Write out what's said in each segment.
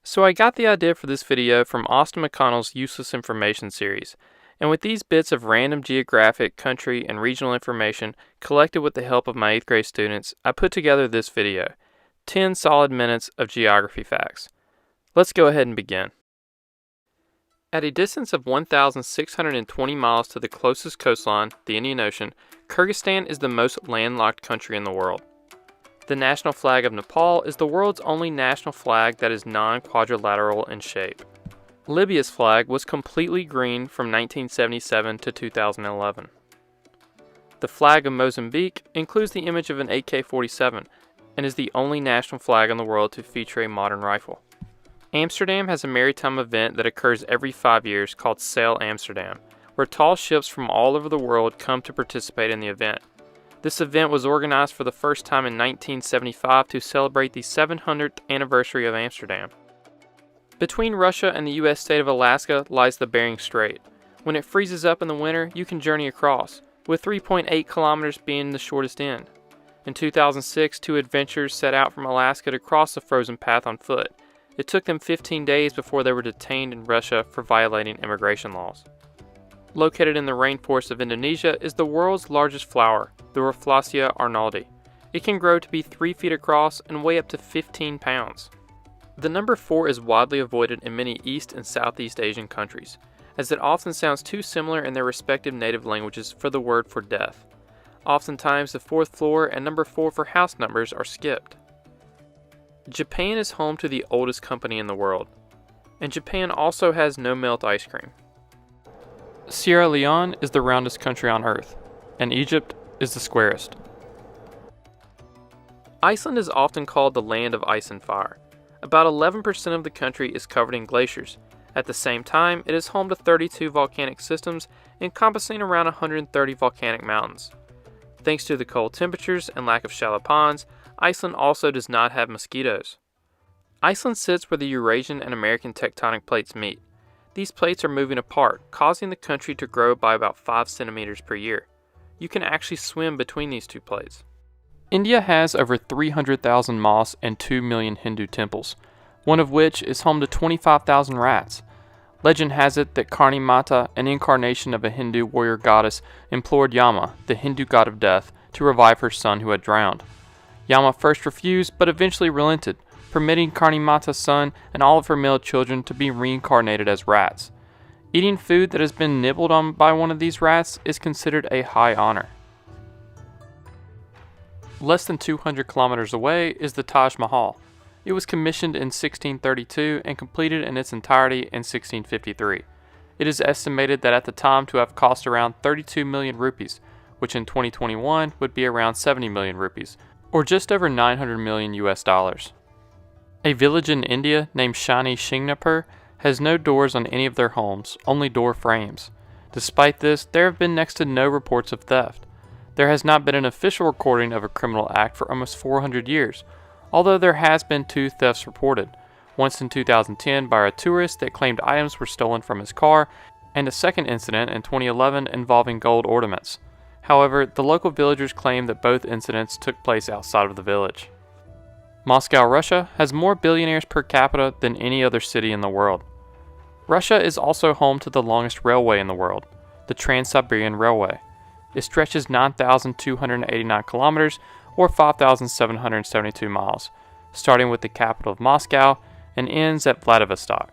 So I got the idea for this video from Austin McConnell's Useless Information series, and with these bits of random geographic, country, and regional information collected with the help of my 8th grade students, I put together this video, 10 solid minutes of geography facts. Let's go ahead and begin. At a distance of 1,620 miles to the closest coastline, the Indian Ocean, Kyrgyzstan is the most landlocked country in the world. The national flag of Nepal is the world's only national flag that is non-quadrilateral in shape. Libya's flag was completely green from 1977 to 2011. The flag of Mozambique includes the image of an AK-47 and is the only national flag in the world to feature a modern rifle. Amsterdam has a maritime event that occurs every 5 years called Sail Amsterdam, where tall ships from all over the world come to participate in the event. This event was organized for the first time in 1975 to celebrate the 700th anniversary of Amsterdam. Between Russia and the U.S. state of Alaska lies the Bering Strait. When it freezes up in the winter, you can journey across, with 3.8 kilometers being the shortest end. In 2006, two adventurers set out from Alaska to cross the frozen path on foot. It took them 15 days before they were detained in Russia for violating immigration laws. Located in the rainforest of Indonesia is the world's largest flower, the Rafflesia arnoldi. It can grow to be 3 feet across and weigh up to 15 pounds. The number 4 is widely avoided in many East and Southeast Asian countries, as it often sounds too similar in their respective native languages for the word for death. Oftentimes the 4th floor and number 4 for house numbers are skipped. Japan is home to the oldest company in the world, and Japan also has no-melt ice cream. Sierra Leone is the roundest country on Earth, and Egypt is the squarest. Iceland is often called the land of ice and fire. About 11% of the country is covered in glaciers. At the same time, it is home to 32 volcanic systems encompassing around 130 volcanic mountains. Thanks to the cold temperatures and lack of shallow ponds, Iceland also does not have mosquitoes. Iceland sits where the Eurasian and American tectonic plates meet. These plates are moving apart, causing the country to grow by about 5 centimeters per year. You can actually swim between these two plates. India has over 300,000 mosques and 2 million Hindu temples, one of which is home to 25,000 rats. Legend has it that Karni Mata, an incarnation of a Hindu warrior goddess, implored Yama, the Hindu god of death, to revive her son who had drowned. Yama first refused, but eventually relented, permitting Karni Mata's son and all of her male children to be reincarnated as rats. Eating food that has been nibbled on by one of these rats is considered a high honor. Less than 200 kilometers away is the Taj Mahal. It was commissioned in 1632 and completed in its entirety in 1653. It is estimated that at the time to have cost around 32 million rupees, which in 2021 would be around 70 million rupees, or just over 900 million US dollars. A village in India named Shani Shingnapur has no doors on any of their homes, only door frames. Despite this, there have been next to no reports of theft. There has not been an official recording of a criminal act for almost 400 years, although there has been 2 thefts reported, once in 2010 by a tourist that claimed items were stolen from his car, and a second incident in 2011 involving gold ornaments. However, the local villagers claim that both incidents took place outside of the village. Moscow, Russia has more billionaires per capita than any other city in the world. Russia is also home to the longest railway in the world, the Trans-Siberian Railway. It stretches 9,289 kilometers or 5,772 miles, starting with the capital of Moscow and ends at Vladivostok.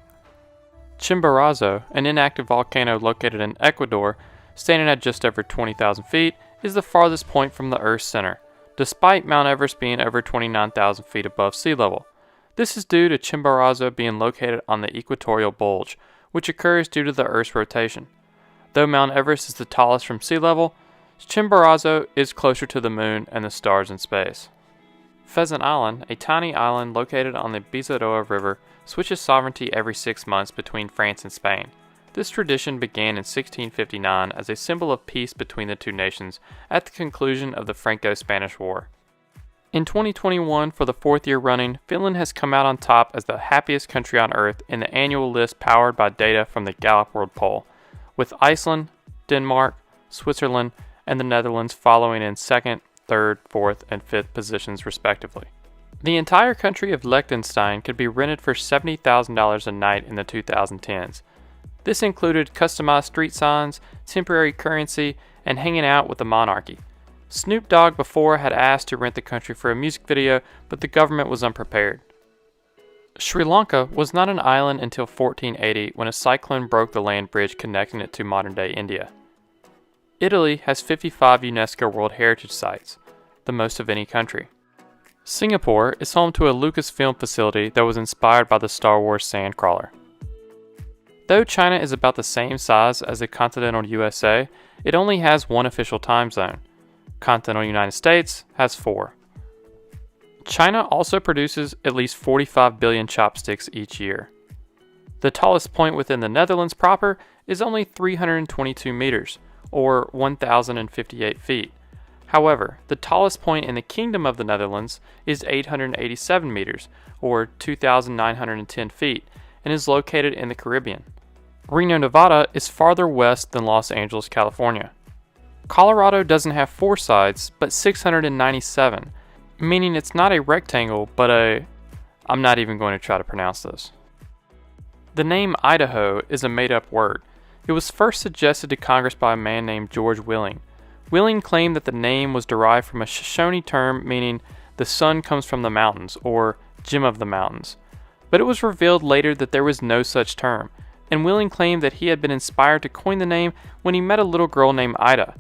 Chimborazo, an inactive volcano located in Ecuador, standing at just over 20,000 feet, is the farthest point from the Earth's center, despite Mount Everest being over 29,000 feet above sea level. This is due to Chimborazo being located on the equatorial bulge, which occurs due to the Earth's rotation. Though Mount Everest is the tallest from sea level, Chimborazo is closer to the moon and the stars in space. Pheasant Island, a tiny island located on the Bizaroa River, switches sovereignty every 6 months between France and Spain. This tradition began in 1659 as a symbol of peace between the two nations at the conclusion of the Franco-Spanish War. In 2021, for the 4th year running, Finland has come out on top as the happiest country on Earth in the annual list powered by data from the Gallup World Poll, with Iceland, Denmark, Switzerland, and the Netherlands following in 2nd, 3rd, 4th, and 5th positions respectively. The entire country of Liechtenstein could be rented for $70,000 a night in the 2010s. This included customized street signs, temporary currency, and hanging out with the monarchy. Snoop Dogg before had asked to rent the country for a music video, but the government was unprepared. Sri Lanka was not an island until 1480 when a cyclone broke the land bridge connecting it to modern-day India. Italy has 55 UNESCO World Heritage Sites, the most of any country. Singapore is home to a Lucasfilm facility that was inspired by the Star Wars Sandcrawler. Though China is about the same size as the continental USA, it only has one official time zone. Continental United States has 4. China also produces at least 45 billion chopsticks each year. The tallest point within the Netherlands proper is only 322 meters, or 1,058 feet. However, the tallest point in the Kingdom of the Netherlands is 887 meters, or 2,910 feet, and is located in the Caribbean. Reno, Nevada is farther west than Los Angeles, California. Colorado doesn't have 4 sides, but 697, meaning it's not a rectangle, but I'm not even going to try to pronounce this. The name Idaho is a made-up word. It was first suggested to Congress by a man named George Willing. Willing claimed that the name was derived from a Shoshone term meaning the sun comes from the mountains, or Gem of the Mountains. But it was revealed later that there was no such term, and Willing claimed that he had been inspired to coin the name when he met a little girl named Ida.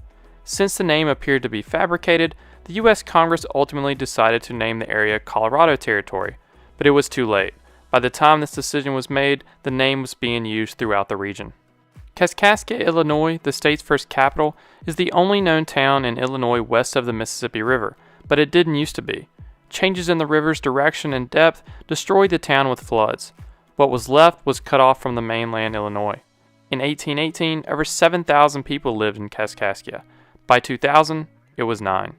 Since the name appeared to be fabricated, the U.S. Congress ultimately decided to name the area Colorado Territory, but it was too late. By the time this decision was made, the name was being used throughout the region. Kaskaskia, Illinois, the state's first capital, is the only known town in Illinois west of the Mississippi River, but it didn't used to be. Changes in the river's direction and depth destroyed the town with floods. What was left was cut off from the mainland Illinois. In 1818, over 7,000 people lived in Kaskaskia. By 2000, it was 9.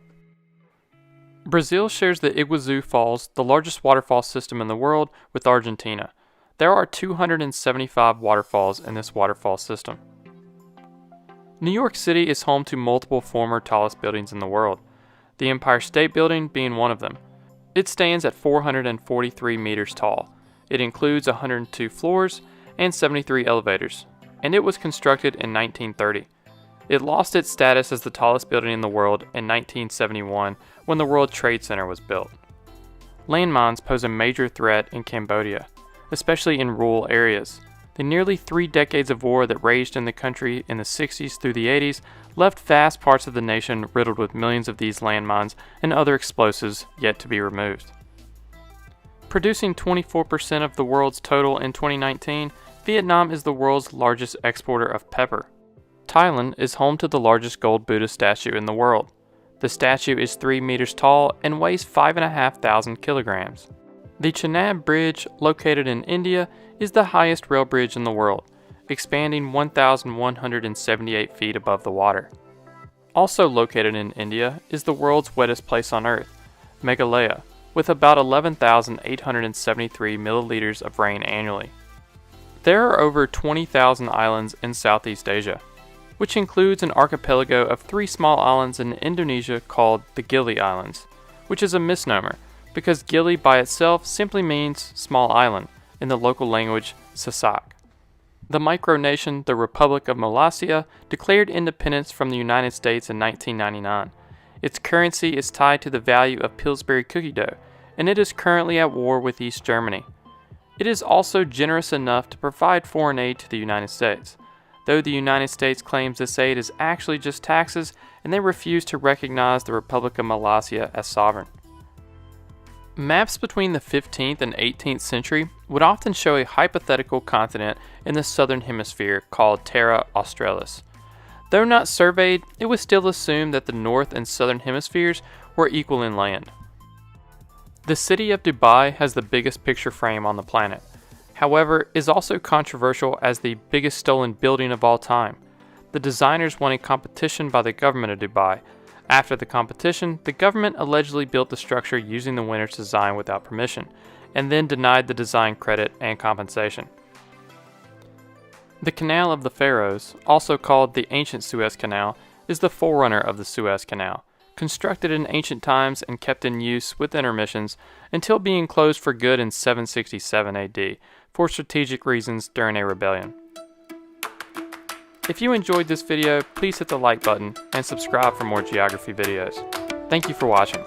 Brazil shares the Iguazu Falls, the largest waterfall system in the world, with Argentina. There are 275 waterfalls in this waterfall system. New York City is home to multiple former tallest buildings in the world, the Empire State Building being one of them. It stands at 443 meters tall. It includes 102 floors and 73 elevators, and it was constructed in 1930. It lost its status as the tallest building in the world in 1971 when the World Trade Center was built. Landmines pose a major threat in Cambodia, especially in rural areas. The nearly 3 decades of war that raged in the country in the 60s through the 80s left vast parts of the nation riddled with millions of these landmines and other explosives yet to be removed. Producing 24% of the world's total in 2019, Vietnam is the world's largest exporter of pepper. Thailand is home to the largest gold Buddha statue in the world. The statue is 3 meters tall and weighs 5,500 kilograms. The Chenab Bridge, located in India, is the highest rail bridge in the world, expanding 1,178 feet above the water. Also located in India is the world's wettest place on Earth, Meghalaya, with about 11,873 milliliters of rain annually. There are over 20,000 islands in Southeast Asia, which includes an archipelago of 3 small islands in Indonesia called the Gili Islands, which is a misnomer because Gili by itself simply means small island in the local language Sasak. The micronation, the Republic of Malaysia, declared independence from the United States in 1999. Its currency is tied to the value of Pillsbury cookie dough, and it is currently at war with East Germany. It is also generous enough to provide foreign aid to the United States, though the United States claims this aid is actually just taxes, and they refuse to recognize the Republic of Malaysia as sovereign. Maps between the 15th and 18th century would often show a hypothetical continent in the southern hemisphere called Terra Australis. Though not surveyed, it was still assumed that the north and southern hemispheres were equal in land. The city of Dubai has the biggest picture frame on the planet. However, is also controversial as the biggest stolen building of all time. The designers won a competition by the government of Dubai. After the competition, the government allegedly built the structure using the winner's design without permission, and then denied the design credit and compensation. The Canal of the Pharaohs, also called the Ancient Suez Canal, is the forerunner of the Suez Canal, constructed in ancient times and kept in use with intermissions until being closed for good in 767 AD for strategic reasons during a rebellion. If you enjoyed this video, please hit the like button and subscribe for more geography videos. Thank you for watching.